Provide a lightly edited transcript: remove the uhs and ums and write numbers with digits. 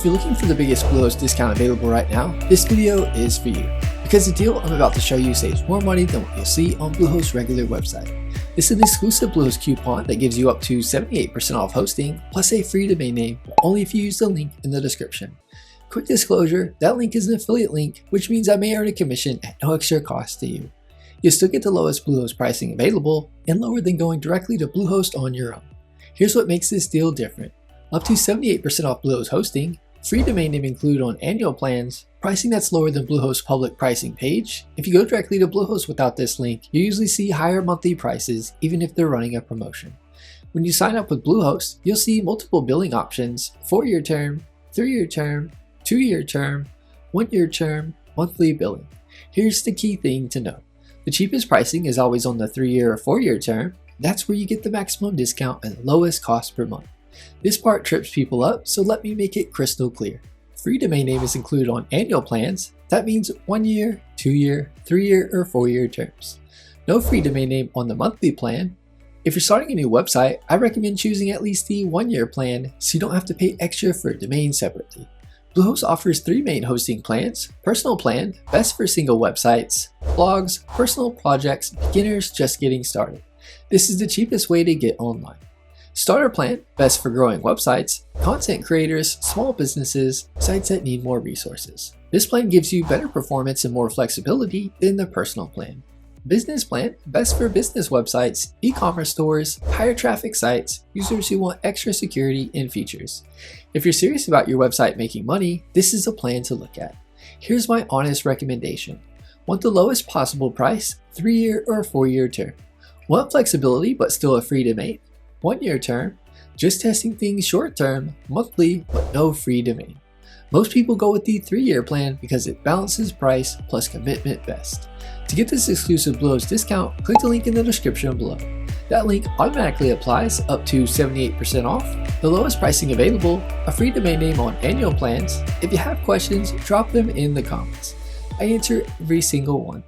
If you're looking for the biggest Bluehost discount available right now, this video is for you. Because the deal I'm about to show you saves more money than what you'll see on Bluehost's regular website. This is an exclusive Bluehost coupon that gives you up to 78% off hosting, plus a free domain name, but only if you use the link in the description. Quick disclosure, that link is an affiliate link, which means I may earn a commission at no extra cost to you. You'll still get the lowest Bluehost pricing available, and lower than going directly to Bluehost on your own. Here's what makes this deal different. Up to 78% off Bluehost hosting, free domain name included on annual plans, pricing that's lower than Bluehost's public pricing page. If you go directly to Bluehost without this link, you usually see higher monthly prices even if they're running a promotion. When you sign up with Bluehost, you'll see multiple billing options: 4-year term, 3-year term, 2-year term, 1-year term, monthly billing. Here's the key thing to know. The cheapest pricing is always on the 3-year or 4-year term. That's where you get the maximum discount and lowest cost per month. This part trips people up, so let me make it crystal clear. Free domain name is included on annual plans. That means 1-year, 2-year, 3-year, or 4-year terms. No free domain name on the monthly plan. If you're starting a new website, I recommend choosing at least the 1-year plan so you don't have to pay extra for a domain separately. Bluehost offers 3 main hosting plans: Personal Plan, best for single websites; Blogs, personal projects, beginners just getting started. This is the cheapest way to get online. Starter Plan, best for growing websites, content creators, small businesses, sites that need more resources. This plan gives you better performance and more flexibility than the Personal Plan. Business Plan, best for business websites, e-commerce stores, higher traffic sites, users who want extra security and features. If you're serious about your website making money, this is a plan to look at. Here's my honest recommendation. Want the lowest possible price? 3-year or 4-year term. Want flexibility but still a free domain? 1-year term. Just testing things short term, monthly, but no free domain. Most people go with the 3-year plan because it balances price plus commitment best. To get this exclusive Bluehost discount, click the link in the description below. That link automatically applies up to 78% off, the lowest pricing available, a free domain name on annual plans. If you have questions, drop them in the comments. I answer every single one.